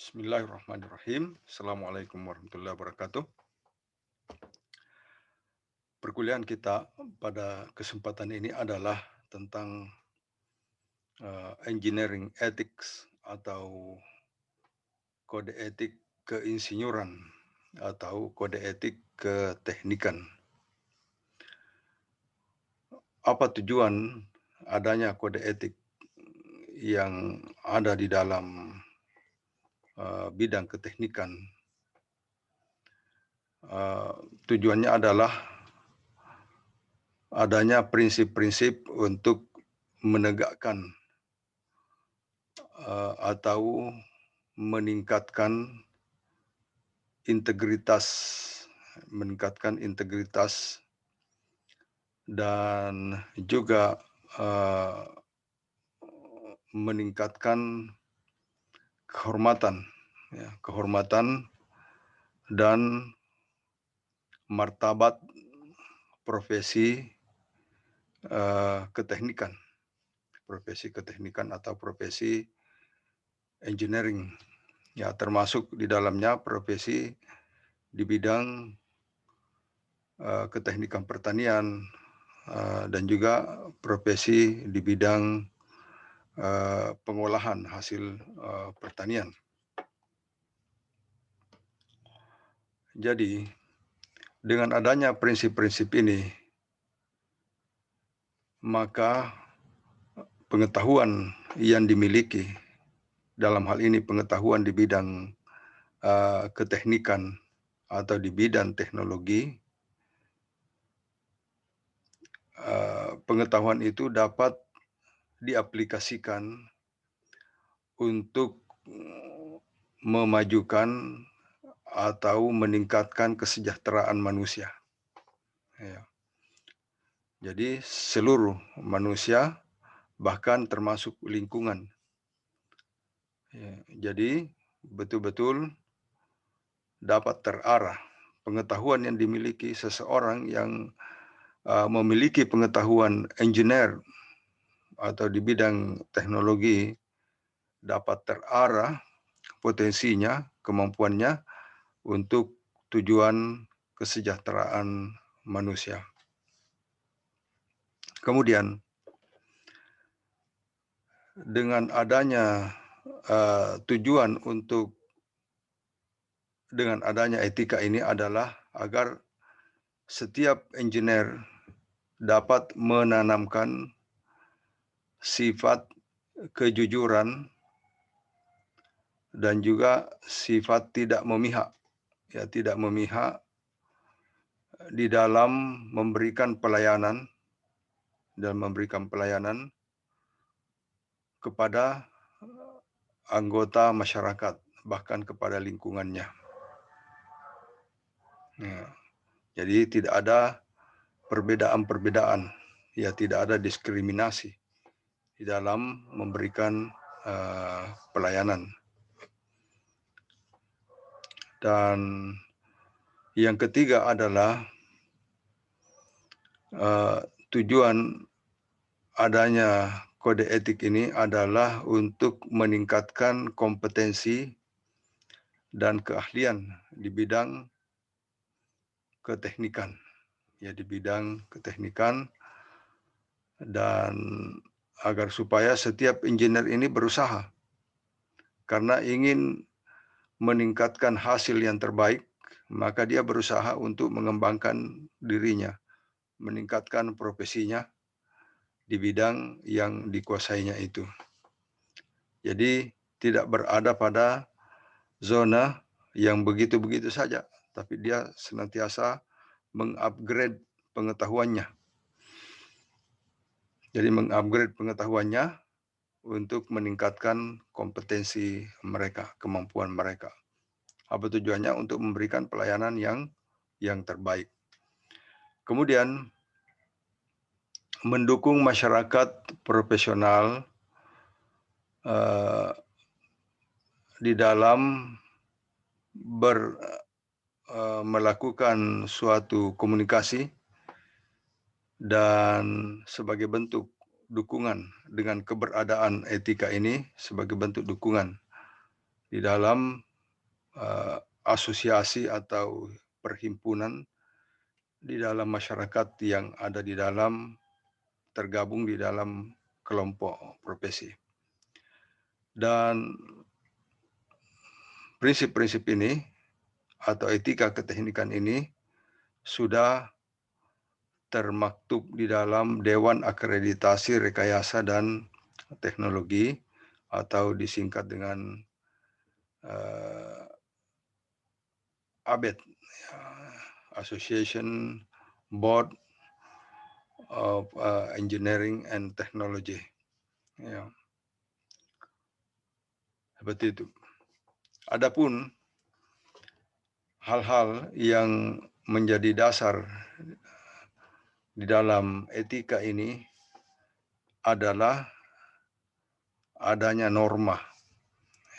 Bismillahirrahmanirrahim. Assalamualaikum warahmatullahi wabarakatuh. Perkuliahan kita pada kesempatan ini adalah tentang engineering ethics atau kode etik keinsinyuran atau kode etik keteknikan. Apa tujuan adanya kode etik yang ada di dalam bidang keteknikan? Tujuannya adalah adanya prinsip-prinsip untuk menegakkan atau meningkatkan integritas dan juga meningkatkan kehormatan dan martabat profesi keteknikan atau profesi engineering, ya, termasuk di dalamnya profesi di bidang keteknikan pertanian dan juga profesi di bidang pengolahan hasil pertanian. Jadi, dengan adanya prinsip-prinsip ini, maka pengetahuan yang dimiliki, dalam hal ini pengetahuan di bidang keteknikan atau di bidang teknologi, pengetahuan itu dapat diaplikasikan untuk memajukan atau meningkatkan kesejahteraan manusia. Ya. Jadi seluruh manusia, bahkan termasuk lingkungan. Ya. Jadi betul-betul dapat terarah pengetahuan yang dimiliki seseorang yang memiliki pengetahuan engineer atau di bidang teknologi, dapat terarah potensinya, kemampuannya untuk tujuan kesejahteraan manusia. Kemudian, dengan adanya tujuan dengan adanya etika ini adalah agar setiap engineer dapat menanamkan sifat kejujuran dan juga sifat tidak memihak, di dalam memberikan pelayanan kepada anggota masyarakat, bahkan kepada lingkungannya. Ya. Jadi tidak ada perbedaan, tidak ada diskriminasi di dalam memberikan pelayanan. Dan yang ketiga adalah tujuan adanya kode etik ini adalah untuk meningkatkan kompetensi dan keahlian di bidang keteknikan. Ya, di bidang keteknikan, dan agar supaya setiap engineer ini berusaha karena ingin meningkatkan hasil yang terbaik, maka dia berusaha untuk mengembangkan dirinya, meningkatkan profesinya di bidang yang dikuasainya itu. Jadi tidak berada pada zona yang begitu-begitu saja, tapi dia senantiasa mengupgrade pengetahuannya. Jadi mengupgrade pengetahuannya untuk meningkatkan kompetensi mereka, kemampuan mereka. Apa tujuannya? Untuk memberikan pelayanan yang terbaik. Kemudian mendukung masyarakat profesional di dalam melakukan suatu komunikasi, dan sebagai bentuk dukungan dengan keberadaan etika ini, sebagai bentuk dukungan di dalam asosiasi atau perhimpunan di dalam masyarakat yang ada di dalam tergabung di dalam kelompok profesi. Dan prinsip-prinsip ini atau etika keteknikan ini sudah termaktub di dalam Dewan Akreditasi Rekayasa dan Teknologi atau disingkat dengan ABET, Association Board of Engineering and Technology. Ya. Seperti itu. Adapun hal-hal yang menjadi dasar di dalam etika ini adalah adanya norma.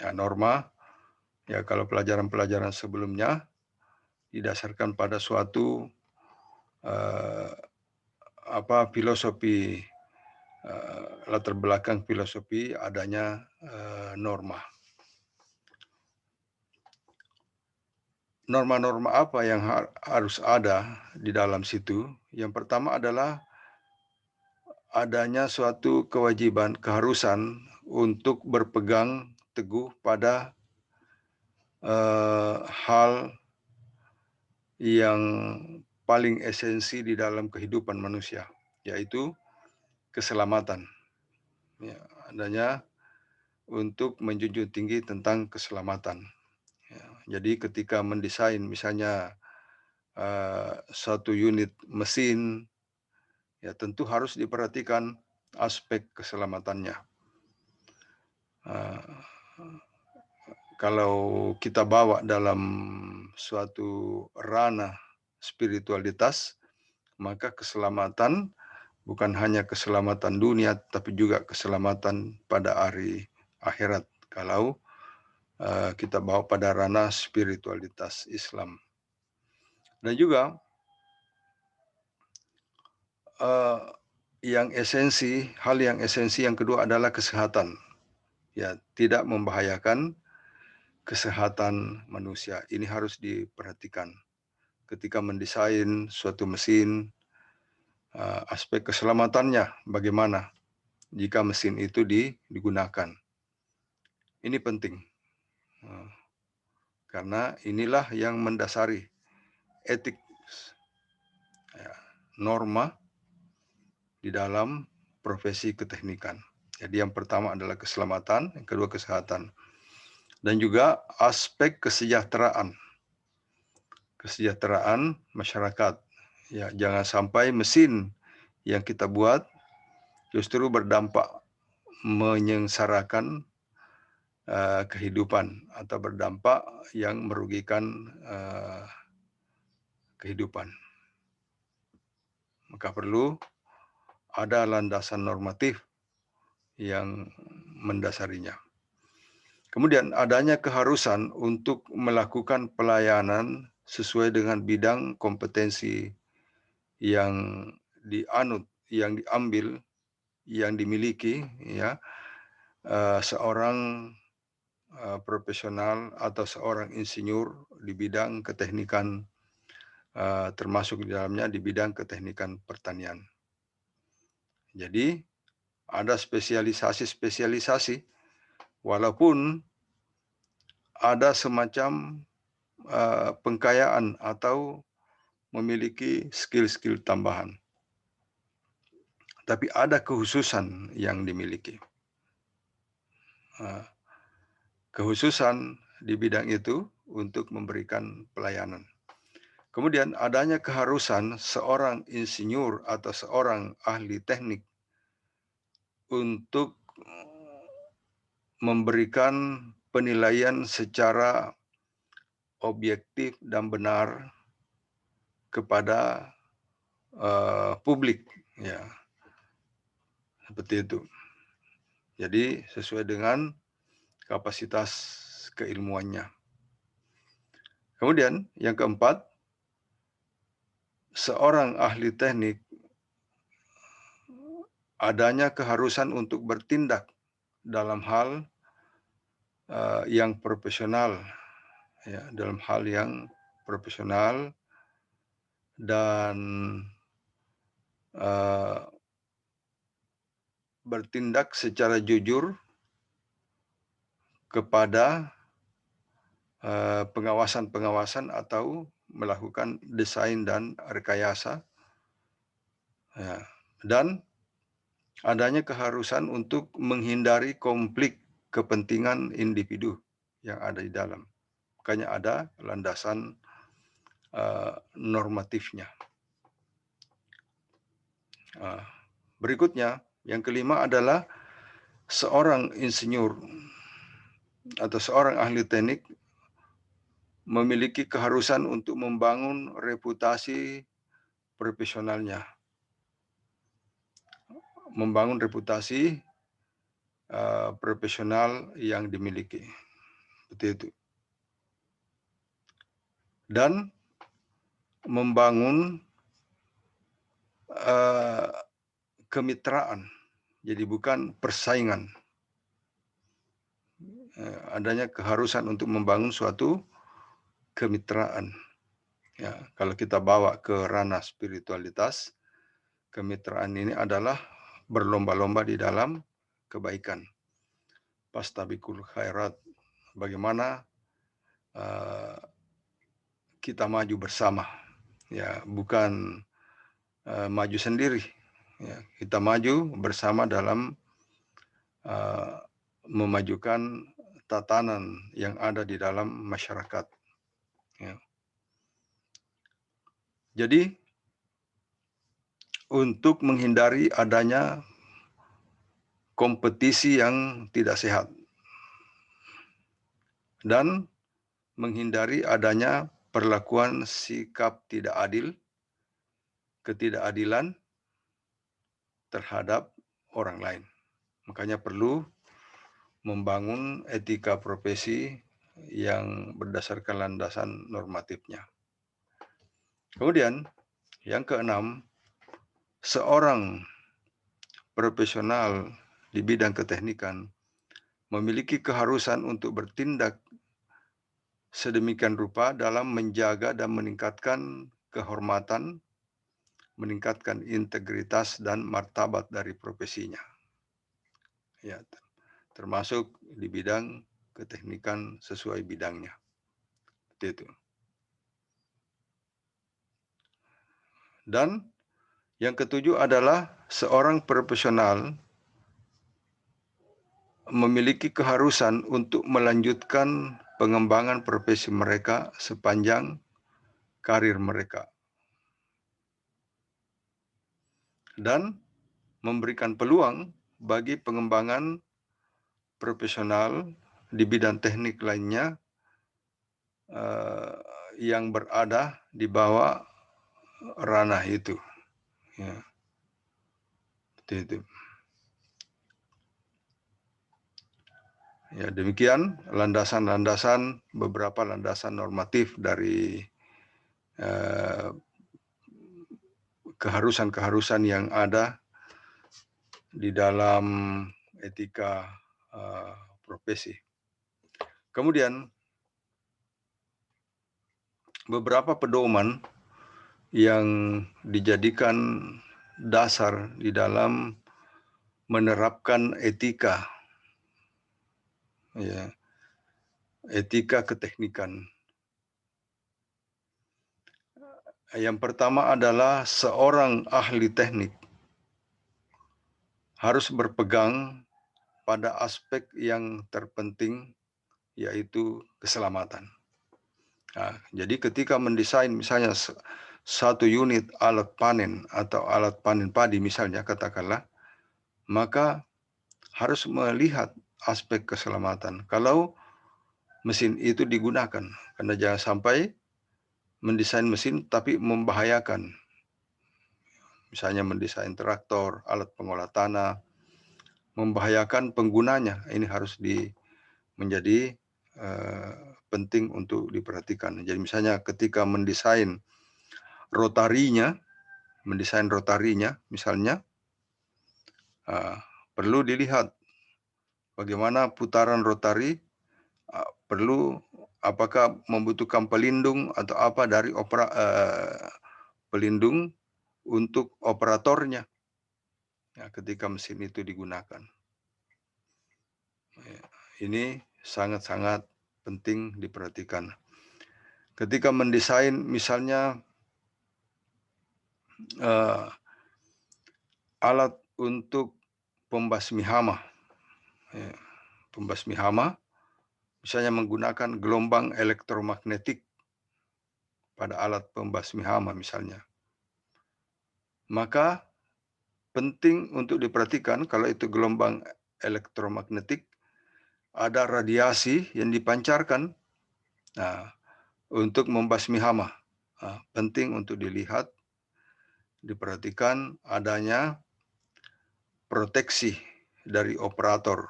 Ya, norma, ya kalau pelajaran-pelajaran sebelumnya didasarkan pada suatu filosofi, latar belakang filosofi adanya norma. Norma-norma apa yang harus ada di dalam situ? Yang pertama adalah adanya suatu kewajiban, keharusan untuk berpegang teguh pada hal yang paling esensi di dalam kehidupan manusia, yaitu keselamatan. Ya, adanya untuk menjunjung tinggi tentang keselamatan. Ya, jadi ketika mendesain misalnya satu unit mesin, ya tentu harus diperhatikan aspek keselamatannya. Kalau kita bawa dalam suatu ranah spiritualitas, maka keselamatan bukan hanya keselamatan dunia, tapi juga keselamatan pada hari akhirat. Kalau kita bawa pada ranah spiritualitas Islam. Dan juga hal yang esensi yang kedua adalah kesehatan. Ya, tidak membahayakan kesehatan manusia. Ini harus diperhatikan. Ketika mendesain suatu mesin, aspek keselamatannya bagaimana jika mesin itu digunakan. Ini penting. Karena inilah yang mendasari etik, norma di dalam profesi keteknikan. Jadi yang pertama adalah keselamatan, yang kedua kesehatan. Dan juga aspek kesejahteraan. Kesejahteraan masyarakat. Ya, jangan sampai mesin yang kita buat justru berdampak menyengsarakan kehidupan atau berdampak yang merugikan kehidupan. Maka perlu ada landasan normatif yang mendasarinya. Kemudian adanya keharusan untuk melakukan pelayanan sesuai dengan bidang kompetensi yang dianut, yang diambil, yang dimiliki, ya, seorang profesional atau seorang insinyur di bidang keteknikan, termasuk di dalamnya di bidang keteknikan pertanian. Jadi ada spesialisasi-spesialisasi, walaupun ada semacam pengkayaan atau memiliki skill-skill tambahan. Tapi ada kekhususan yang dimiliki. Kekhususan di bidang itu untuk memberikan pelayanan. Kemudian adanya keharusan seorang insinyur atau seorang ahli teknik untuk memberikan penilaian secara objektif dan benar kepada publik, ya, seperti itu. Jadi sesuai dengan kapasitas keilmuannya. Kemudian yang keempat, seorang ahli teknik adanya keharusan untuk bertindak dalam hal yang profesional, ya, dalam hal yang profesional dan bertindak secara jujur kepada pengawasan-pengawasan atau melakukan desain dan rekayasa, ya, dan adanya keharusan untuk menghindari konflik kepentingan individu yang ada di dalam. Makanya ada landasan normatifnya. Berikutnya, yang kelima adalah seorang insinyur atau seorang ahli teknik memiliki keharusan untuk membangun reputasi profesionalnya, membangun reputasi profesional yang dimiliki, seperti itu, dan membangun kemitraan, jadi bukan persaingan. Adanya keharusan untuk membangun suatu kemitraan. Ya, kalau kita bawa ke ranah spiritualitas, kemitraan ini adalah berlomba-lomba di dalam kebaikan. Fastabiqul khairat. Bagaimana kita maju bersama, ya, bukan maju sendiri. Ya, kita maju bersama dalam memajukan tatanan yang ada di dalam masyarakat. Ya. Jadi, untuk menghindari adanya kompetisi yang tidak sehat dan menghindari adanya perlakuan sikap tidak adil, ketidakadilan terhadap orang lain. Makanya perlu membangun etika profesi yang berdasarkan landasan normatifnya. Kemudian, yang keenam, seorang profesional di bidang keteknikan memiliki keharusan untuk bertindak sedemikian rupa dalam menjaga dan meningkatkan kehormatan, meningkatkan integritas dan martabat dari profesinya. Ya, termasuk di bidang keteknikan sesuai bidangnya. Seperti itu. Dan yang ketujuh adalah seorang profesional memiliki keharusan untuk melanjutkan pengembangan profesi mereka sepanjang karir mereka dan memberikan peluang bagi pengembangan profesional di bidang teknik lainnya yang berada di bawah ranah itu. Ya. Seperti itu. Ya, demikian landasan-landasan, beberapa landasan normatif dari keharusan-keharusan yang ada di dalam etika profesi. Kemudian beberapa pedoman yang dijadikan dasar di dalam menerapkan etika, ya, etika keteknikan. Yang pertama adalah seorang ahli teknik harus berpegang pada aspek yang terpenting, yaitu keselamatan. Nah, jadi ketika mendesain misalnya satu unit alat panen atau alat panen padi misalnya katakanlah, maka harus melihat aspek keselamatan. Kalau mesin itu digunakan, karena jangan sampai mendesain mesin tapi membahayakan. Misalnya mendesain traktor, alat pengolah tanah, membahayakan penggunanya. Ini harus menjadi penting untuk diperhatikan. Jadi misalnya ketika mendesain rotarinya misalnya, perlu dilihat bagaimana putaran rotari perlu apakah membutuhkan pelindung atau apa dari pelindung untuk operatornya ya, ketika mesin itu digunakan. Ya, ini sangat-sangat penting diperhatikan. Ketika mendesain misalnya alat untuk pembasmi hama, ya, pembasmi hama misalnya menggunakan gelombang elektromagnetik pada alat pembasmi hama misalnya. Maka penting untuk diperhatikan kalau itu gelombang elektromagnetik, ada radiasi yang dipancarkan untuk membasmi hama. Penting untuk dilihat, diperhatikan adanya proteksi dari operator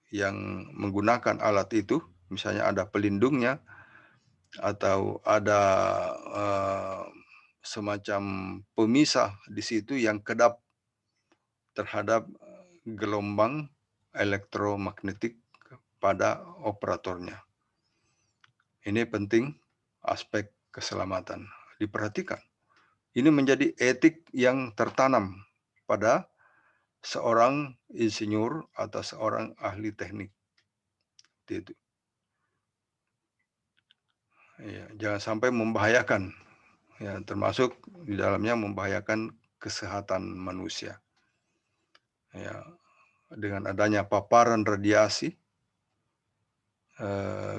yang menggunakan alat itu, misalnya ada pelindungnya, atau ada semacam pemisah di situ yang kedap terhadap gelombang elektromagnetik pada operatornya. Ini penting aspek keselamatan diperhatikan. Ini menjadi etik yang tertanam pada seorang insinyur atau seorang ahli teknik. Itu. Ya, jangan sampai membahayakan, ya, termasuk di dalamnya membahayakan kesehatan manusia. Ya, dengan adanya paparan radiasi,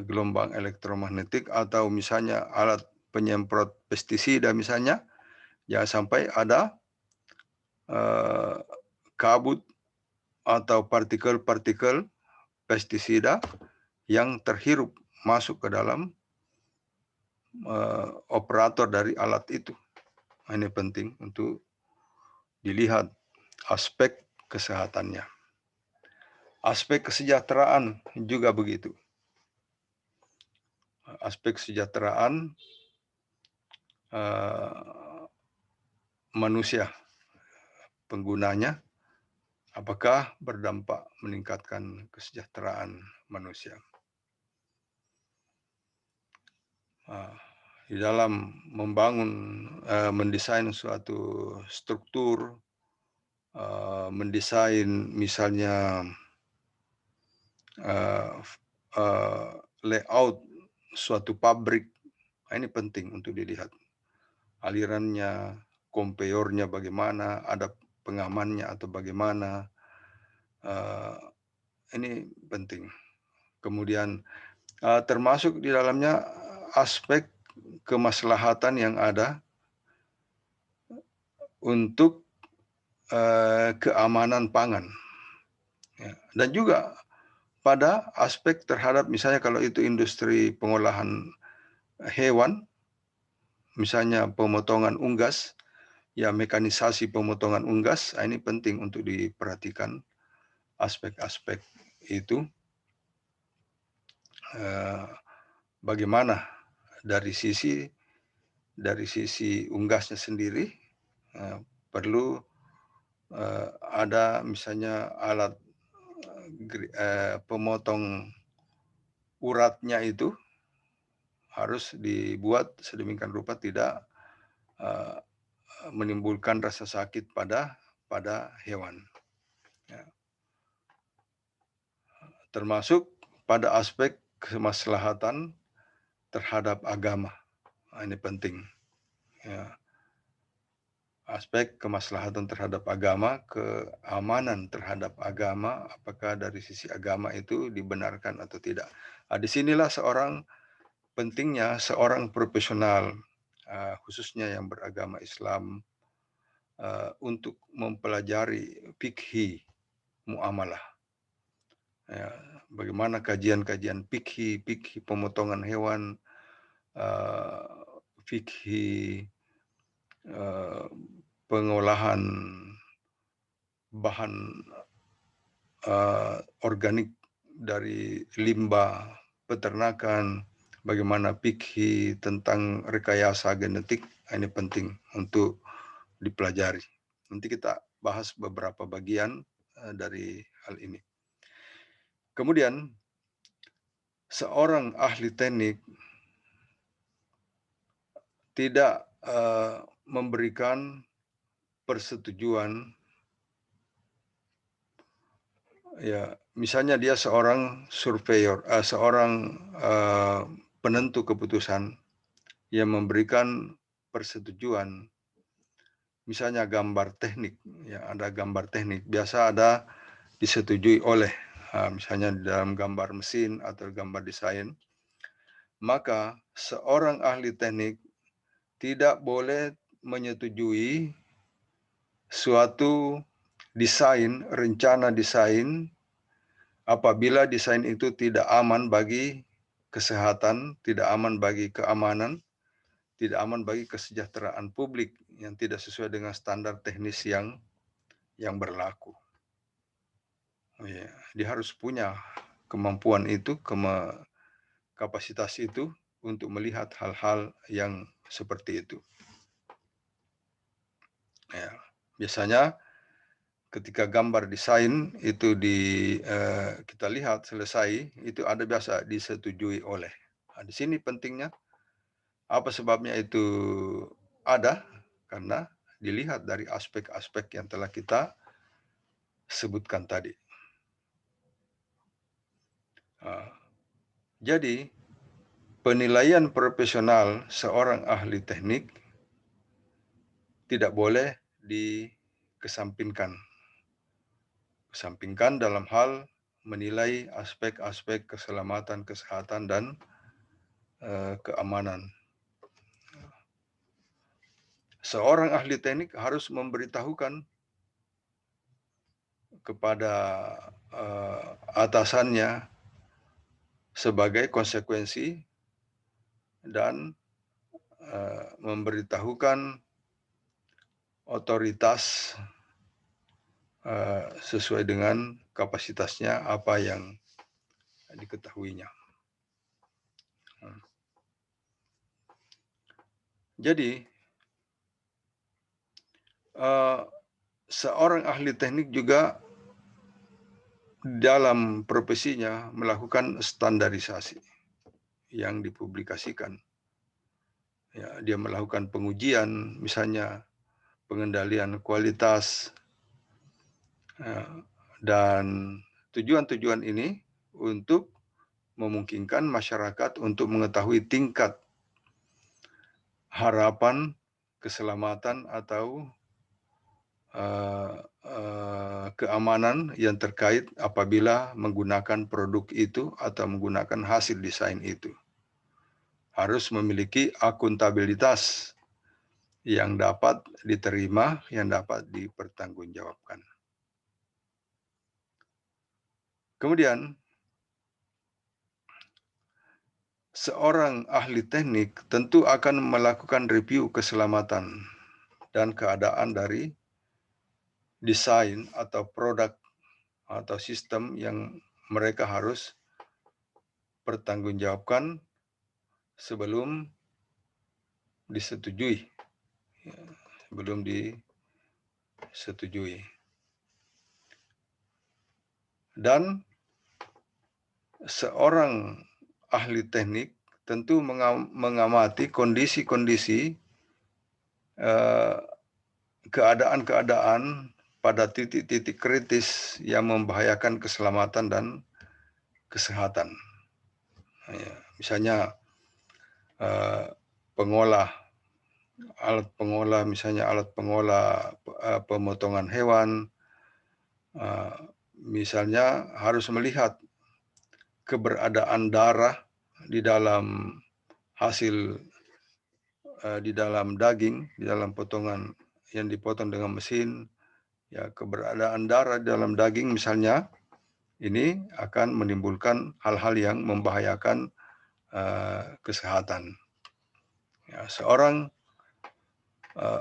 gelombang elektromagnetik atau misalnya alat penyemprot pestisida misalnya, jangan sampai ada kabut atau partikel-partikel pestisida yang terhirup masuk ke dalam operator dari alat itu. Ini penting untuk dilihat aspek kesehatannya. Aspek kesejahteraan juga begitu. Aspek kesejahteraan manusia, penggunanya, apakah berdampak meningkatkan kesejahteraan manusia. Di dalam membangun, mendesain suatu struktur, mendesain misalnya layout suatu pabrik, ini penting untuk dilihat. Alirannya, kompeyornya bagaimana, ada pengamannya atau bagaimana, ini penting. Kemudian termasuk di dalamnya aspek kemaslahatan yang ada untuk keamanan pangan. Ya. Dan juga pada aspek terhadap misalnya kalau itu industri pengolahan hewan, misalnya pemotongan unggas, ya mekanisasi pemotongan unggas, ini penting untuk diperhatikan aspek-aspek itu. Bagaimana dari sisi unggasnya sendiri, perlu ada misalnya alat pemotong uratnya itu harus dibuat sedemikian rupa tidak menimbulkan rasa sakit pada hewan. Ya. Termasuk pada aspek kemaslahatan terhadap agama. Ini penting. Ya. Aspek kemaslahatan terhadap agama, keamanan terhadap agama, apakah dari sisi agama itu dibenarkan atau tidak. Disinilah pentingnya seorang profesional, khususnya yang beragama Islam, untuk mempelajari fikih muamalah. Ya, bagaimana kajian-kajian fikih pemotongan hewan, fikih pengolahan bahan organik dari limbah peternakan, bagaimana fikih tentang rekayasa genetik, ini penting untuk dipelajari. Nanti kita bahas beberapa bagian dari hal ini. Kemudian seorang ahli teknik tidak memberikan persetujuan, ya, misalnya dia seorang surveyor, seorang penentu keputusan yang memberikan persetujuan, misalnya gambar teknik, ya, ada gambar teknik, biasa ada disetujui oleh, misalnya dalam gambar mesin atau gambar desain, maka seorang ahli teknik tidak boleh menyetujui suatu desain, rencana desain, apabila desain itu tidak aman bagi kesehatan, tidak aman bagi keamanan, tidak aman bagi kesejahteraan publik, yang tidak sesuai dengan standar teknis yang berlaku. Oh ya, dia harus punya kemampuan itu, kapasitas itu untuk melihat hal-hal yang seperti itu. Ya, biasanya ketika gambar desain itu kita lihat selesai, itu ada biasa disetujui oleh. Nah, di sini pentingnya, apa sebabnya itu ada? Karena dilihat dari aspek-aspek yang telah kita sebutkan tadi. Jadi, penilaian profesional seorang ahli teknik tidak boleh dikesampingkan. Kesampingkan dalam hal menilai aspek-aspek keselamatan, kesehatan, dan keamanan. Seorang ahli teknik harus memberitahukan kepada atasannya sebagai konsekuensi dan memberitahukan otoritas sesuai dengan kapasitasnya apa yang diketahuinya. Jadi, seorang ahli teknik juga dalam profesinya melakukan standarisasi yang dipublikasikan. Ya, dia melakukan pengujian, misalnya pengendalian kualitas, dan tujuan-tujuan ini untuk memungkinkan masyarakat untuk mengetahui tingkat harapan keselamatan atau keamanan yang terkait apabila menggunakan produk itu atau menggunakan hasil desain itu. Harus memiliki akuntabilitas yang dapat diterima, yang dapat dipertanggungjawabkan. Kemudian, seorang ahli teknik tentu akan melakukan review keselamatan dan keadaan dari desain atau produk atau sistem yang mereka harus pertanggungjawabkan sebelum disetujui. Sebelum disetujui. Dan seorang ahli teknik tentu mengamati kondisi-kondisi keadaan-keadaan pada titik-titik kritis yang membahayakan keselamatan dan kesehatan. Misalnya alat pengolah, misalnya alat pengolah pemotongan hewan, misalnya harus melihat keberadaan darah di dalam hasil, di dalam daging, di dalam potongan yang dipotong dengan mesin, ya, keberadaan darah di dalam daging misalnya, ini akan menimbulkan hal-hal yang membahayakan kesehatan. Ya, seorang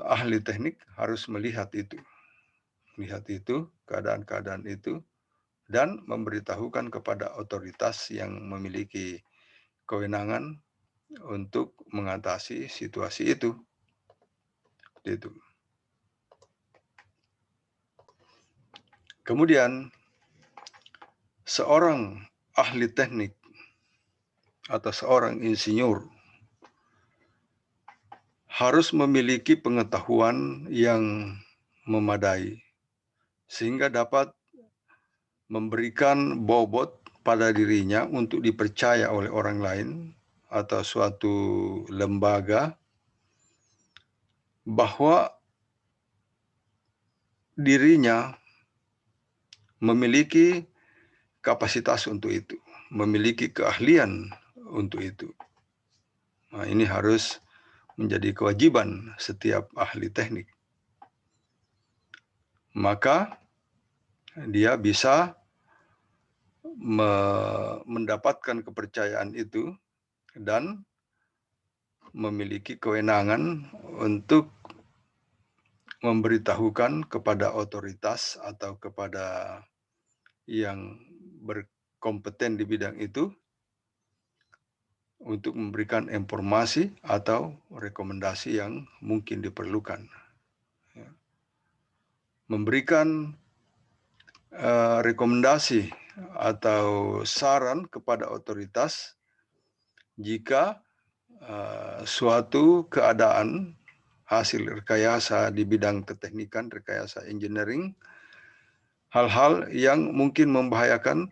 ahli teknik harus melihat itu, keadaan-keadaan itu, dan memberitahukan kepada otoritas yang memiliki kewenangan untuk mengatasi situasi itu. Itu. Kemudian, seorang ahli teknik atau seorang insinyur harus memiliki pengetahuan yang memadai sehingga dapat memberikan bobot pada dirinya untuk dipercaya oleh orang lain atau suatu lembaga bahwa dirinya memiliki kapasitas untuk itu, memiliki keahlian untuk itu. Nah, ini harus menjadi kewajiban setiap ahli teknik. Maka dia bisa mendapatkan kepercayaan itu dan memiliki kewenangan untuk memberitahukan kepada otoritas atau kepada yang berkompeten di bidang itu untuk memberikan informasi atau rekomendasi yang mungkin diperlukan. Memberikan rekomendasi atau saran kepada otoritas jika suatu keadaan hasil rekayasa di bidang keteknikan, rekayasa engineering, hal-hal yang mungkin membahayakan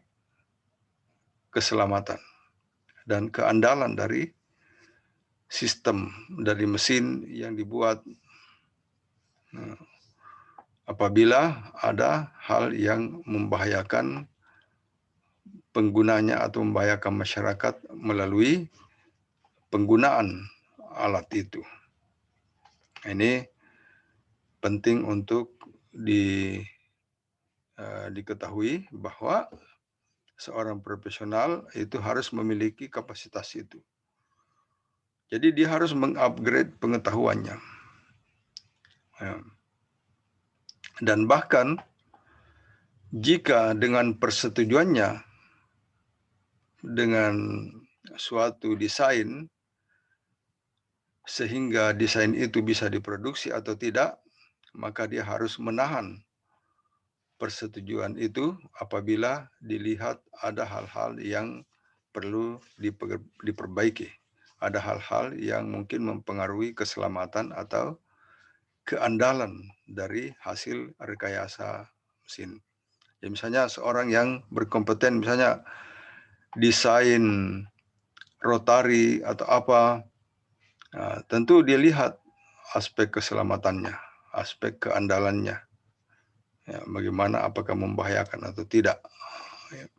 keselamatan dan keandalan dari sistem dari mesin yang dibuat. Apabila ada hal yang membahayakan penggunanya atau membahayakan masyarakat melalui penggunaan alat itu. Ini penting untuk diketahui bahwa seorang profesional itu harus memiliki kapasitas itu. Jadi dia harus mengupgrade pengetahuannya. Dan bahkan jika dengan persetujuannya dengan suatu desain sehingga desain itu bisa diproduksi atau tidak, maka dia harus menahan persetujuan itu apabila dilihat ada hal-hal yang perlu diperbaiki. Ada hal-hal yang mungkin mempengaruhi keselamatan atau keandalan dari hasil rekayasa mesin. Ya, misalnya seorang yang berkompeten, misalnya desain rotari atau apa, tentu dia lihat aspek keselamatannya, aspek keandalannya, ya, bagaimana apakah membahayakan atau tidak ya,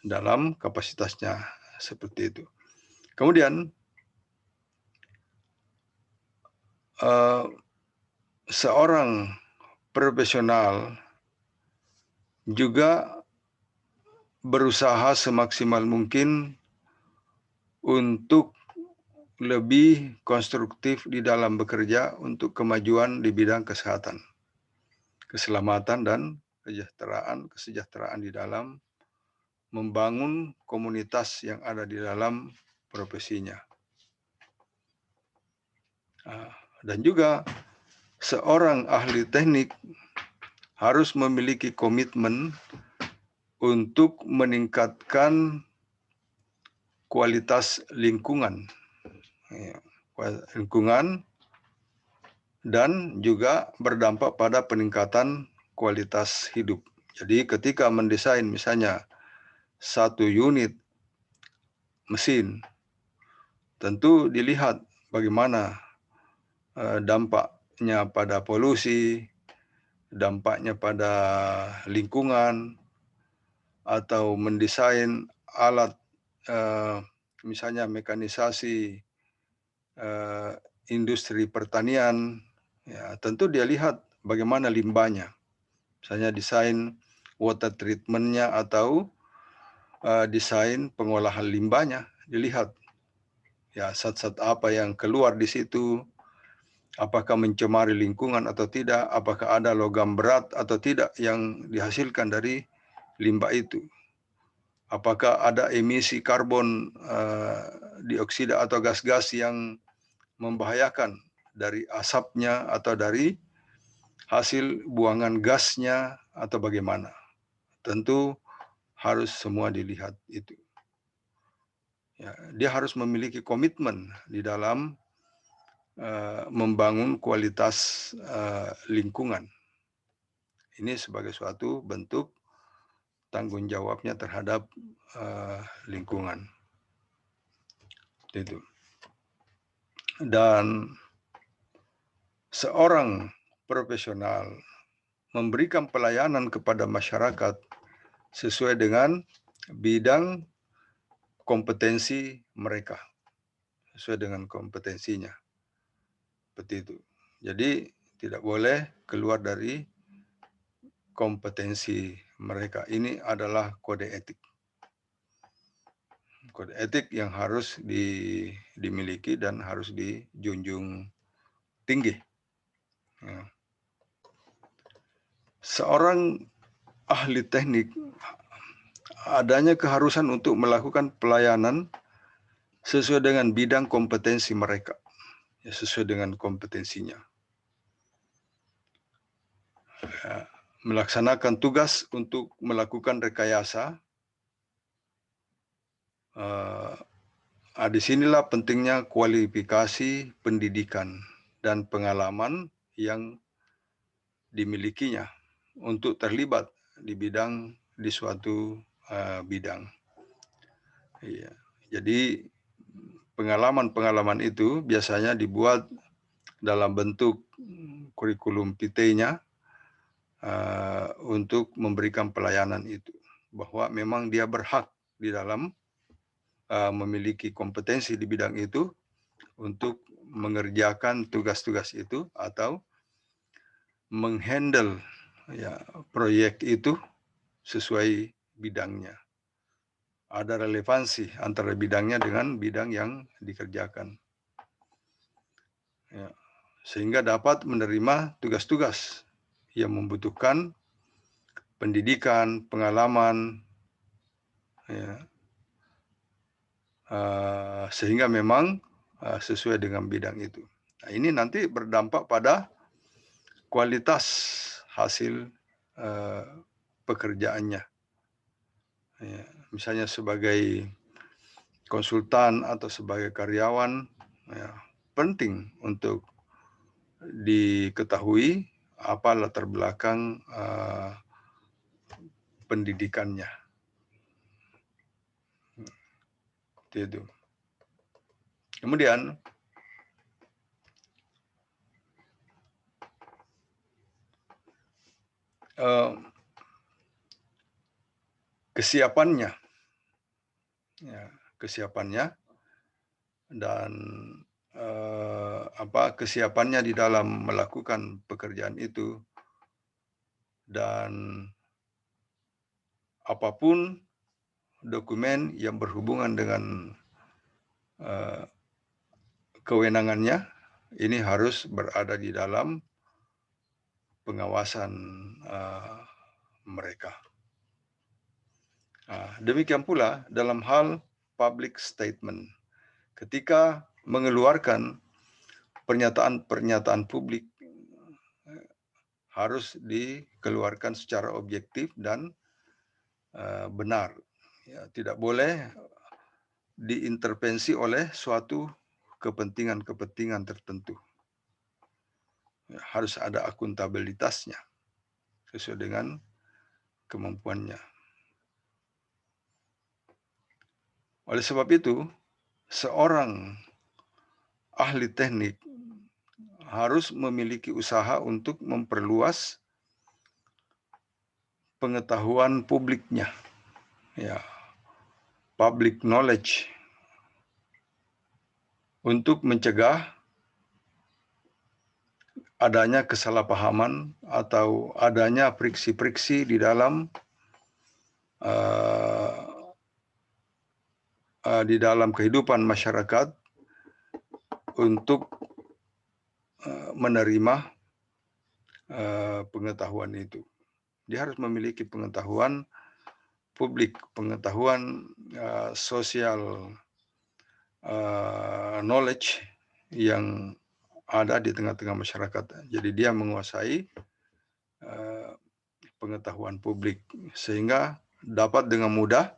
dalam kapasitasnya seperti itu. Kemudian seorang profesional juga berusaha semaksimal mungkin untuk lebih konstruktif di dalam bekerja untuk kemajuan di bidang kesehatan, keselamatan, dan kesejahteraan di dalam membangun komunitas yang ada di dalam profesinya. Dan juga seorang ahli teknik harus memiliki komitmen untuk meningkatkan kualitas lingkungan, dan juga berdampak pada peningkatan kualitas hidup. Jadi ketika mendesain misalnya satu unit mesin, tentu dilihat bagaimana dampaknya pada polusi, dampaknya pada lingkungan, atau mendesain alat misalnya mekanisasi industri pertanian, ya, tentu dia lihat bagaimana limbahnya. Misalnya desain water treatment-nya atau desain pengolahan limbahnya, dilihat ya zat-zat apa yang keluar di situ, apakah mencemari lingkungan atau tidak, apakah ada logam berat atau tidak yang dihasilkan dari limbah itu. Apakah ada emisi karbon dioksida atau gas-gas yang membahayakan dari asapnya atau dari hasil buangan gasnya atau bagaimana. Tentu harus semua dilihat itu. Ya, dia harus memiliki komitmen di dalam membangun kualitas lingkungan. Ini sebagai suatu bentuk tanggung jawabnya terhadap lingkungan. Itu. Dan seorang profesional memberikan pelayanan kepada masyarakat sesuai dengan bidang kompetensi mereka, sesuai dengan kompetensinya. Seperti itu. Jadi tidak boleh keluar dari kompetensi mereka. Ini adalah kode etik. Kode etik yang harus dimiliki dan harus dijunjung tinggi. Ya. Seorang ahli teknik adanya keharusan untuk melakukan pelayanan sesuai dengan bidang kompetensi mereka, ya, sesuai dengan kompetensinya. Ya, melaksanakan tugas untuk melakukan rekayasa. Disinilah pentingnya kualifikasi pendidikan dan pengalaman yang dimilikinya untuk terlibat di suatu bidang. Iya. Jadi pengalaman-pengalaman itu biasanya dibuat dalam bentuk kurikulum vitae-nya untuk memberikan pelayanan itu, bahwa memang dia berhak di dalam memiliki kompetensi di bidang itu untuk mengerjakan tugas-tugas itu atau menghandle ya proyek itu sesuai bidangnya. Ada relevansi antara bidangnya dengan bidang yang dikerjakan. Ya, sehingga dapat menerima tugas-tugas yang membutuhkan pendidikan, pengalaman, ya, sehingga memang sesuai dengan bidang itu. Nah, ini nanti berdampak pada kualitas hasil pekerjaannya. Ya, misalnya sebagai konsultan atau sebagai karyawan, ya, penting untuk diketahui apa latar belakang pendidikannya. Itu. Kemudian kesiapannya, ya, kesiapannya dan kesiapannya di dalam melakukan pekerjaan itu, dan apapun dokumen yang berhubungan dengan kewenangannya, ini harus berada di dalam pengawasan mereka. Demikian pula dalam hal public statement. Ketika mengeluarkan pernyataan-pernyataan publik, harus dikeluarkan secara objektif dan benar. Ya, tidak boleh diintervensi oleh suatu kepentingan-kepentingan tertentu. Ya, harus ada akuntabilitasnya sesuai dengan kemampuannya. Oleh sebab itu, seorang ahli teknik harus memiliki usaha untuk memperluas pengetahuan publiknya, ya, public knowledge, untuk mencegah adanya kesalahpahaman atau adanya friksi-friksi di dalam kehidupan masyarakat untuk menerima pengetahuan itu. Dia harus memiliki pengetahuan publik, pengetahuan sosial knowledge yang ada di tengah-tengah masyarakat. Jadi dia menguasai pengetahuan publik sehingga dapat dengan mudah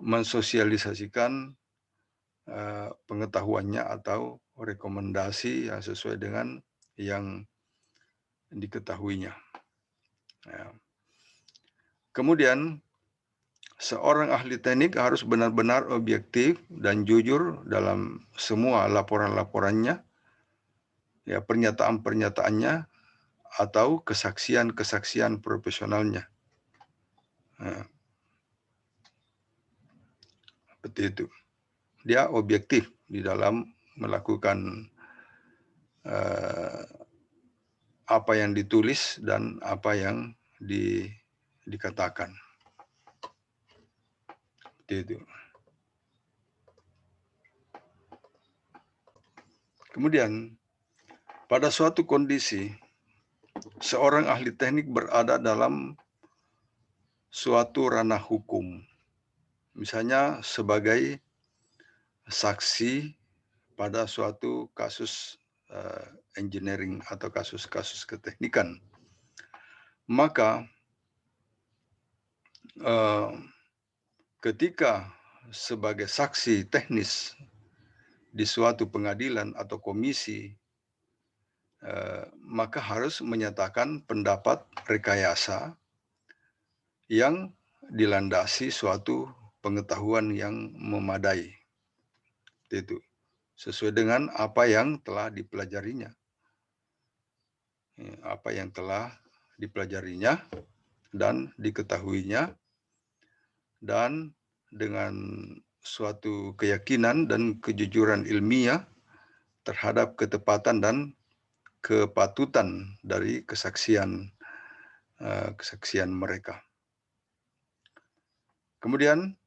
mensosialisasikan pengetahuannya atau rekomendasi yang sesuai dengan yang diketahuinya. Ya. Kemudian seorang ahli teknik harus benar-benar objektif dan jujur dalam semua laporan-laporannya, ya, pernyataan-pernyataannya atau kesaksian-kesaksian profesionalnya. Nah, seperti itu. Dia objektif di dalam melakukan apa yang ditulis dan apa yang dikatakan. Seperti itu. Kemudian, pada suatu kondisi, seorang ahli teknik berada dalam suatu ranah hukum, misalnya sebagai saksi pada suatu kasus engineering atau kasus-kasus keteknikan. Maka ketika sebagai saksi teknis di suatu pengadilan atau komisi, maka harus menyatakan pendapat rekayasa yang dilandasi suatu pengetahuan yang memadai. Itu sesuai dengan apa yang telah dipelajarinya. Apa yang telah dipelajarinya dan diketahuinya, dan dengan suatu keyakinan dan kejujuran ilmiah terhadap ketepatan dan kepatutan dari kesaksian mereka. Kemudian,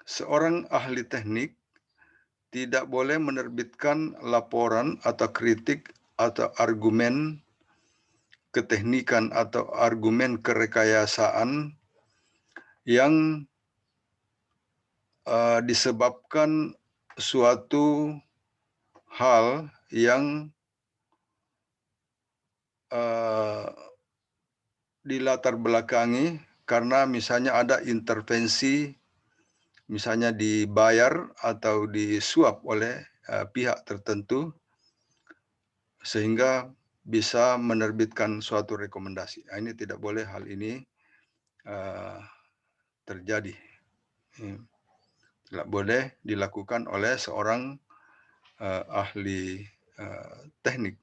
seorang ahli teknik tidak boleh menerbitkan laporan atau kritik atau argumen keteknikan atau argumen kerekayasaan yang disebabkan suatu hal yang dilatar belakangi karena misalnya ada intervensi, misalnya dibayar atau disuap oleh pihak tertentu, sehingga bisa menerbitkan suatu rekomendasi. Ini tidak boleh hal ini terjadi. Tidak boleh dilakukan oleh seorang ahli teknik.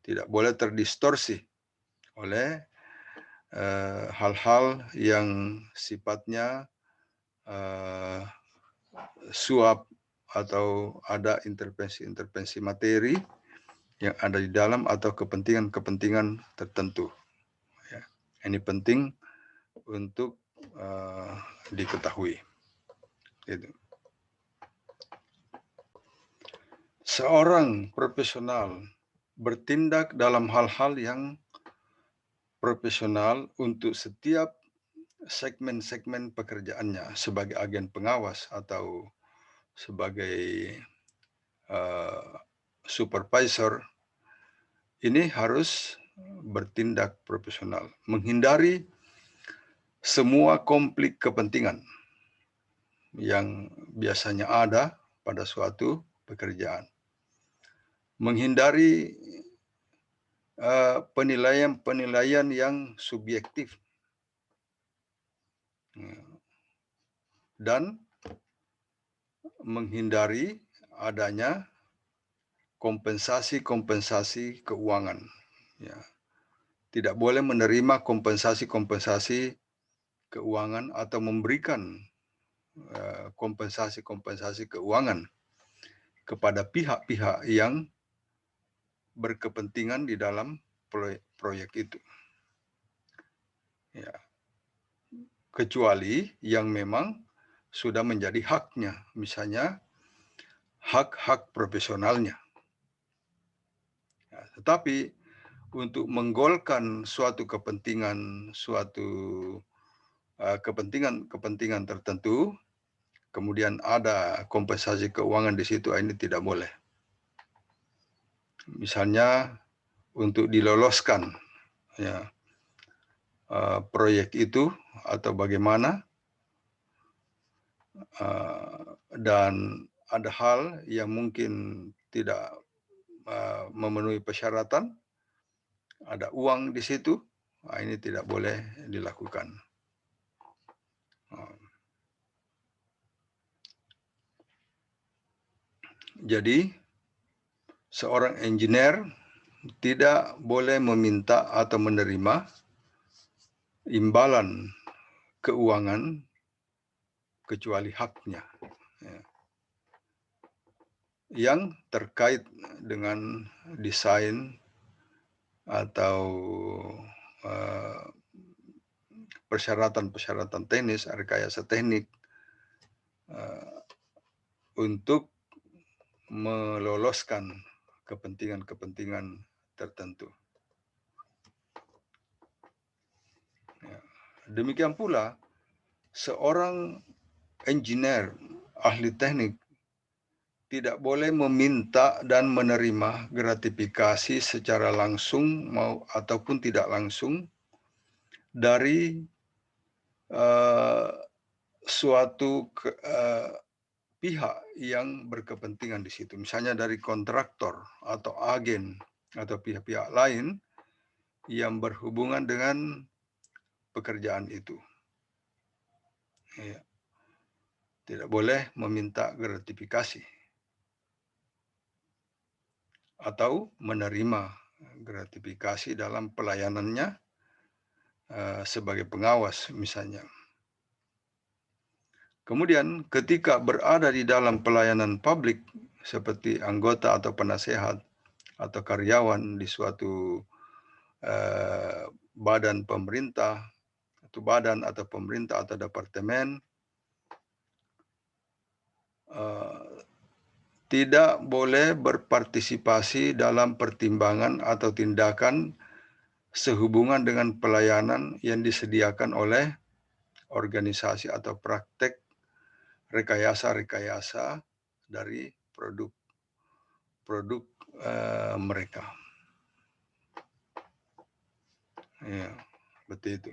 Tidak boleh terdistorsi oleh hal-hal yang sifatnya suap atau ada intervensi-intervensi materi yang ada di dalam atau kepentingan-kepentingan tertentu. Ya, ini penting untuk diketahui. Gitu. Seorang profesional bertindak dalam hal-hal yang profesional untuk setiap segmen-segmen pekerjaannya sebagai agen pengawas atau sebagai supervisor, ini harus bertindak profesional, menghindari semua konflik kepentingan yang biasanya ada pada suatu pekerjaan. Menghindari penilaian-penilaian yang subjektif dan menghindari adanya kompensasi-kompensasi keuangan. Ya. Tidak boleh menerima kompensasi-kompensasi keuangan atau memberikan kompensasi-kompensasi keuangan kepada pihak-pihak yang berkepentingan di dalam proyek itu. Ya. Kecuali yang memang sudah menjadi haknya, misalnya hak-hak profesionalnya. Ya, tetapi untuk menggolkan suatu kepentingan, kepentingan tertentu, kemudian ada kompensasi keuangan di situ, ini tidak boleh. Misalnya untuk diloloskan ya, proyek itu atau bagaimana, dan ada hal yang mungkin tidak memenuhi persyaratan, ada uang di situ, ini tidak boleh dilakukan. Jadi, seorang engineer tidak boleh meminta atau menerima imbalan keuangan kecuali haknya, yang terkait dengan desain atau persyaratan-persyaratan teknis, rekayasa teknik untuk meloloskan kepentingan-kepentingan tertentu. Demikian pula, seorang engineer, ahli teknik, tidak boleh meminta dan menerima gratifikasi secara langsung ataupun tidak langsung dari suatu pihak yang berkepentingan di situ, misalnya dari kontraktor atau agen atau pihak-pihak lain yang berhubungan dengan pekerjaan itu. Ya. Tidak boleh meminta gratifikasi atau menerima gratifikasi dalam pelayanannya sebagai pengawas misalnya. Kemudian ketika berada di dalam pelayanan publik seperti anggota atau penasehat atau karyawan di suatu badan pemerintah atau badan atau pemerintah atau departemen, tidak boleh berpartisipasi dalam pertimbangan atau tindakan sehubungan dengan pelayanan yang disediakan oleh organisasi atau praktek rekayasa-rekayasa dari produk mereka. Ya, seperti itu.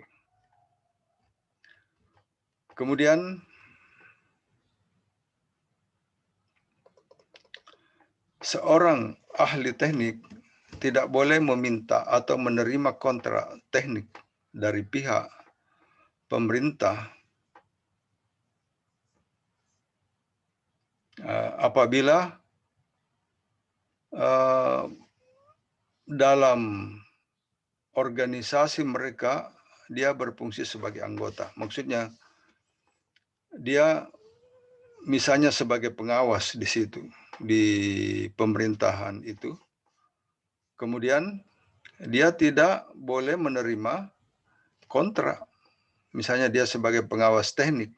Kemudian seorang ahli teknik tidak boleh meminta atau menerima kontrak teknik dari pihak pemerintah apabila dalam organisasi mereka dia berfungsi sebagai anggota. Maksudnya dia misalnya sebagai pengawas di situ, di pemerintahan itu. Kemudian dia tidak boleh menerima kontrak. Misalnya dia sebagai pengawas teknik,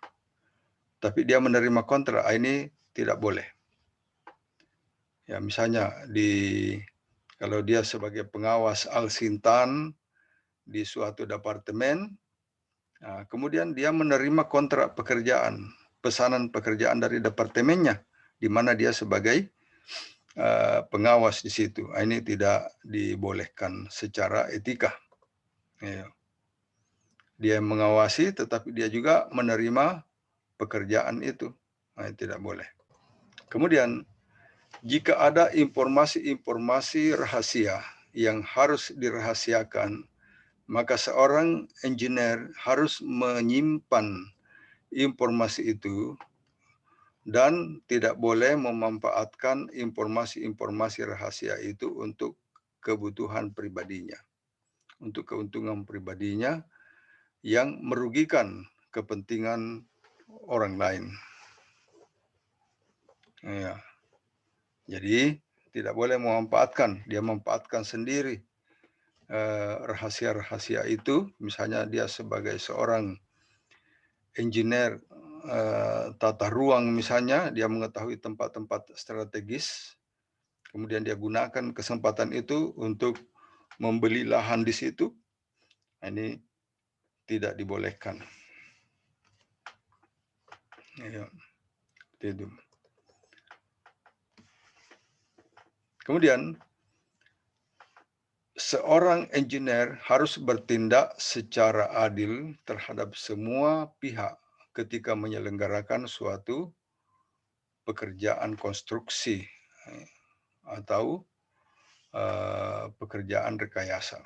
tapi dia menerima kontrak, ini tidak boleh. Ya, misalnya kalau dia sebagai pengawas Al-Sintan di suatu departemen, kemudian dia menerima kontrak pekerjaan, pesanan pekerjaan dari departemennya, di mana dia sebagai pengawas di situ. Ini tidak dibolehkan secara etika. Ya. Dia mengawasi, tetapi dia juga menerima pekerjaan itu. Tidak boleh. Kemudian, jika ada informasi-informasi rahasia yang harus dirahasiakan, maka seorang engineer harus menyimpan informasi itu dan tidak boleh memanfaatkan informasi-informasi rahasia itu untuk kebutuhan pribadinya, untuk keuntungan pribadinya yang merugikan kepentingan orang lain. Ya. Jadi tidak boleh memanfaatkan, dia memanfaatkan sendiri rahasia-rahasia itu, misalnya dia sebagai seorang engineer tata ruang misalnya, dia mengetahui tempat-tempat strategis, kemudian dia gunakan kesempatan itu untuk membeli lahan di situ, ini tidak dibolehkan. Ya, itu. Kemudian, seorang engineer harus bertindak secara adil terhadap semua pihak ketika menyelenggarakan suatu pekerjaan konstruksi atau pekerjaan rekayasa.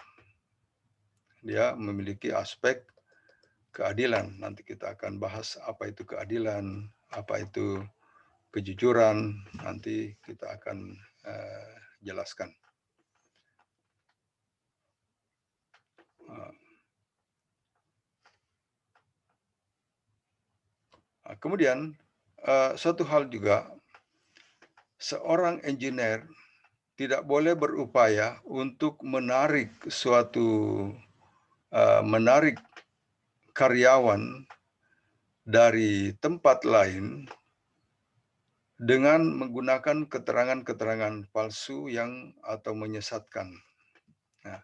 Dia memiliki aspek keadilan. Nanti kita akan bahas apa itu keadilan, apa itu kejujuran. Nanti kita akan jelaskan. Kemudian suatu hal juga, seorang engineer tidak boleh berupaya untuk menarik menarik karyawan dari tempat lain dengan menggunakan keterangan-keterangan palsu atau menyesatkan. Nah,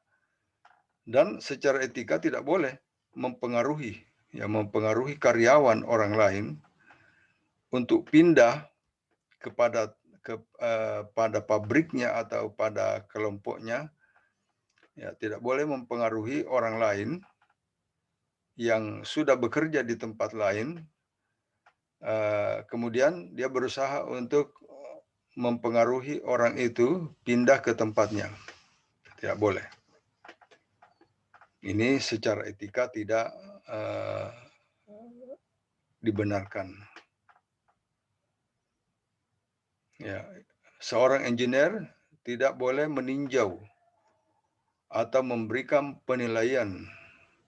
dan secara etika tidak boleh mempengaruhi karyawan orang lain untuk pindah pada pabriknya atau pada kelompoknya. Ya, tidak boleh mempengaruhi orang lain yang sudah bekerja di tempat lain, kemudian dia berusaha untuk mempengaruhi orang itu pindah ke tempatnya. Tidak boleh. Ini secara etika tidak dibenarkan. Ya, seorang engineer tidak boleh meninjau atau memberikan penilaian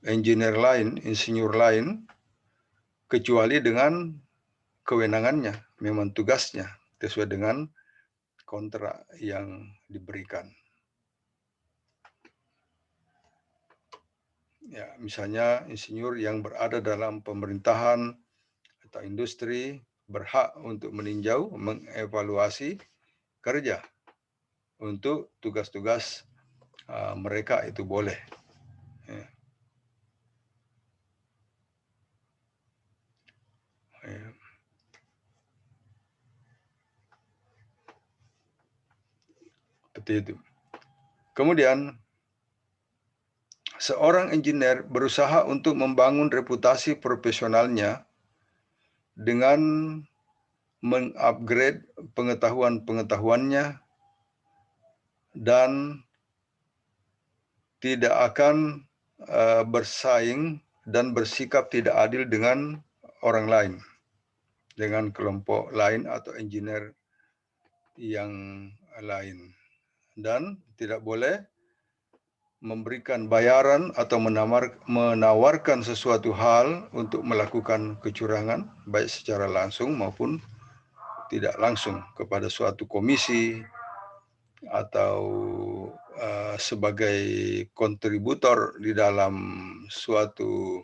engineer lain, insinyur lain, kecuali dengan kewenangannya, memang tugasnya sesuai dengan kontrak yang diberikan. Ya, misalnya insinyur yang berada dalam pemerintahan atau industri berhak untuk meninjau, mengevaluasi kerja untuk tugas-tugas mereka, itu boleh. Ya. Ya. Seperti itu. Kemudian seorang engineer berusaha untuk membangun reputasi profesionalnya dengan mengupgrade pengetahuan-pengetahuannya dan tidak akan bersaing dan bersikap tidak adil dengan orang lain, dengan kelompok lain atau engineer yang lain, dan tidak boleh memberikan bayaran atau menawarkan sesuatu hal untuk melakukan kecurangan, baik secara langsung maupun tidak langsung, kepada suatu komisi atau sebagai kontributor di dalam suatu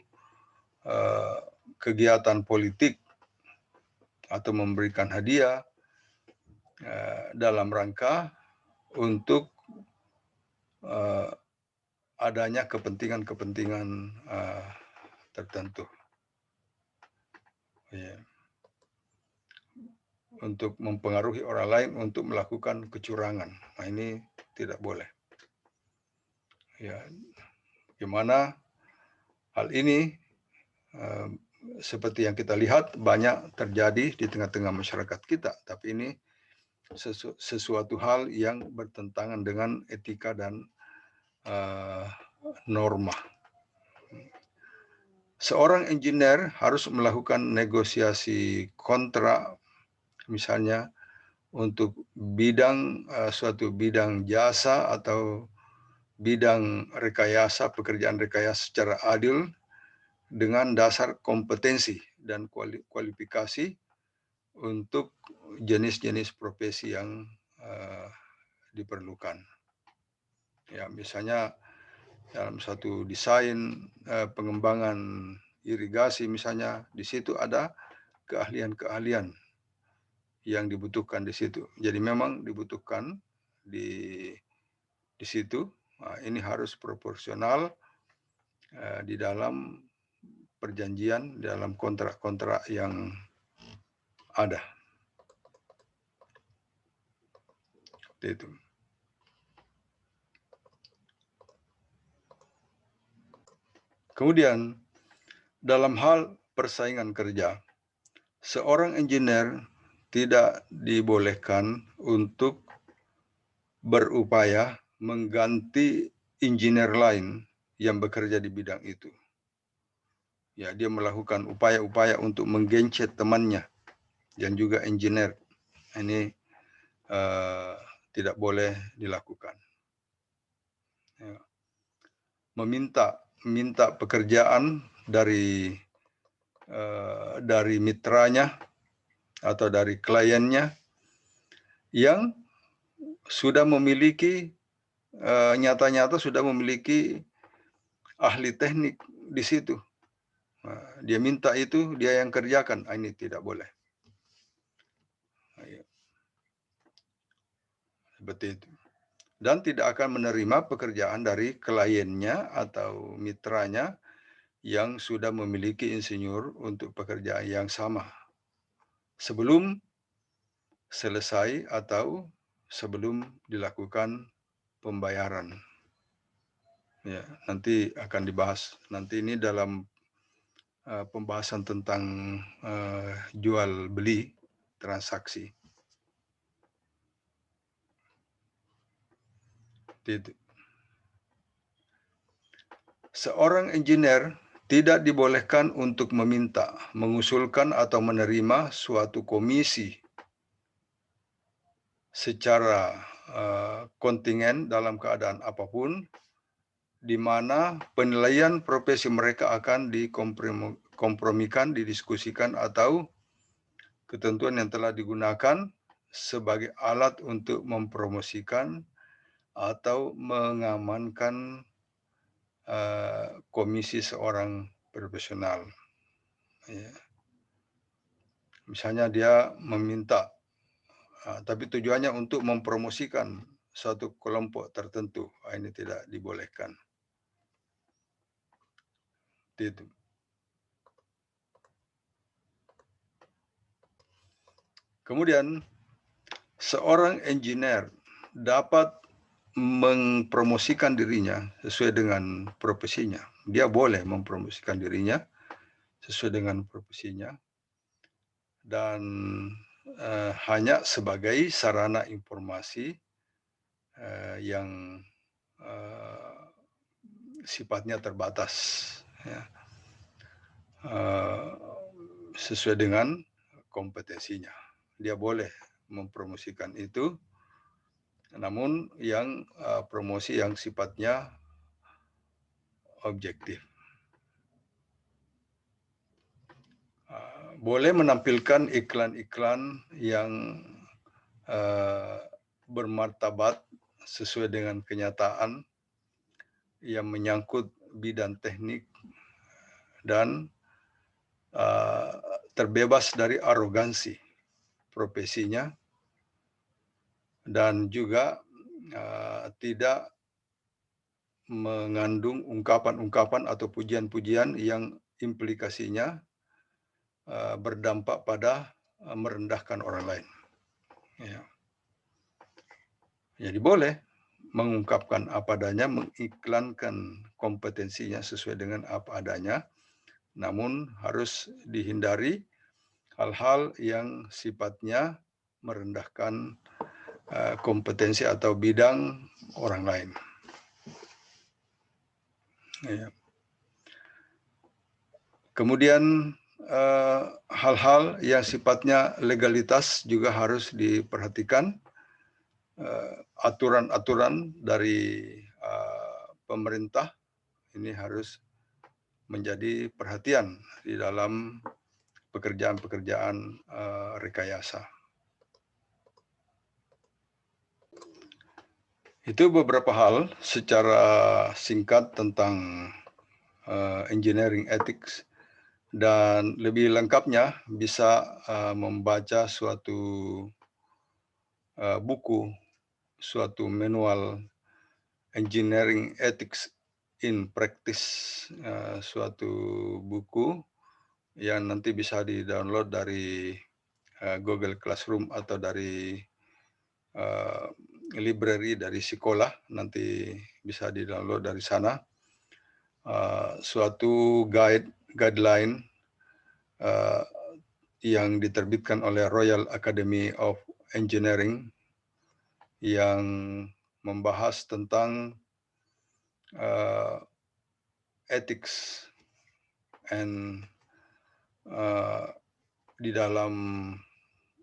kegiatan politik atau memberikan hadiah dalam rangka untuk adanya kepentingan-kepentingan tertentu. Ya. Untuk mempengaruhi orang lain untuk melakukan kecurangan. Nah, ini tidak boleh. Ya, gimana hal ini seperti yang kita lihat banyak terjadi di tengah-tengah masyarakat kita, tapi ini sesuatu hal yang bertentangan dengan etika dan norma. Seorang engineer harus melakukan negosiasi kontrak, misalnya untuk suatu bidang jasa atau bidang rekayasa, pekerjaan rekayasa secara adil dengan dasar kompetensi dan kualifikasi untuk jenis-jenis profesi yang diperlukan. Ya, misalnya dalam satu desain pengembangan irigasi misalnya, di situ ada keahlian-keahlian yang dibutuhkan di situ. Jadi memang dibutuhkan di situ. Nah, ini harus proporsional di dalam perjanjian, dalam kontrak-kontrak yang ada. Itu. Kemudian dalam hal persaingan kerja. Seorang engineer tidak dibolehkan untuk berupaya mengganti engineer lain yang bekerja di bidang itu. Ya, dia melakukan upaya-upaya untuk menggencet temannya yang juga engineer. Ini tidak boleh dilakukan. Ya. Meminta pekerjaan dari mitranya atau dari kliennya yang sudah memiliki nyata-nyata sudah memiliki ahli teknik di situ. Dia minta itu, dia yang kerjakan. Ini tidak boleh. Seperti itu. Dan tidak akan menerima pekerjaan dari kliennya atau mitranya yang sudah memiliki insinyur untuk pekerjaan yang sama sebelum selesai atau sebelum dilakukan pembayaran. Ya, nanti akan dibahas. Nanti ini dalam pembahasan tentang jual beli transaksi. Seorang engineer tidak dibolehkan untuk meminta, mengusulkan atau menerima suatu komisi secara kontingen dalam keadaan apapun, di mana penilaian profesi mereka akan dikompromikan, didiskusikan, atau ketentuan yang telah digunakan sebagai alat untuk mempromosikan atau mengamankan komisi seorang profesional. Ya. Misalnya dia meminta, tapi tujuannya untuk mempromosikan suatu kelompok tertentu, ini tidak dibolehkan. Itu. Kemudian, seorang engineer dapat mempromosikan dirinya sesuai dengan profesinya. Dia boleh mempromosikan dirinya sesuai dengan profesinya dan hanya sebagai sarana informasi yang sifatnya terbatas, ya. Sesuai dengan kompetensinya. Dia boleh mempromosikan itu, namun yang promosi yang sifatnya objektif. Boleh menampilkan iklan-iklan yang bermartabat sesuai dengan kenyataan yang menyangkut bidang teknik dan terbebas dari arogansi profesinya, dan juga tidak mengandung ungkapan-ungkapan atau pujian-pujian yang implikasinya berdampak pada merendahkan orang lain. Ya. Jadi boleh mengungkapkan apa adanya, mengiklankan kompetensinya sesuai dengan apa adanya, namun harus dihindari hal-hal yang sifatnya merendahkan kompetensi atau bidang orang lain. Ya. Kemudian hal-hal yang sifatnya legalitas juga harus diperhatikan. Aturan-aturan dari pemerintah ini harus menjadi perhatian di dalam pekerjaan-pekerjaan rekayasa. Itu beberapa hal secara singkat tentang engineering ethics, dan lebih lengkapnya bisa membaca suatu buku, suatu manual engineering ethics in practice, suatu buku yang nanti bisa di-download dari Google Classroom atau dari library dari sekolah, nanti bisa di-download dari sana. Suatu guideline uh, yang diterbitkan oleh Royal Academy of Engineering yang membahas tentang ethics and di dalam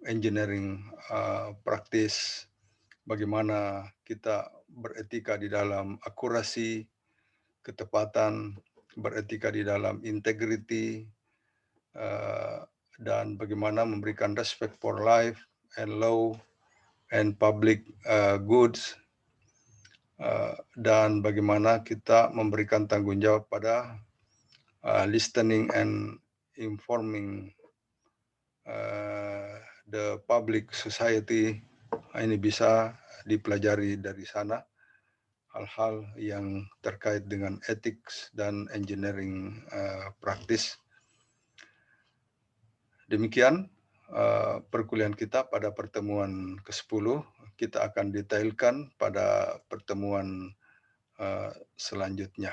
engineering praktis, bagaimana kita beretika di dalam akurasi, ketepatan, beretika di dalam integrity, dan bagaimana memberikan respect for life and law and public goods, dan bagaimana kita memberikan tanggung jawab pada listening and informing the public society. Ini bisa dipelajari dari sana, hal-hal yang terkait dengan ethics dan engineering praktis. Demikian perkuliahan kita pada pertemuan ke-10. Kita akan detailkan pada pertemuan selanjutnya.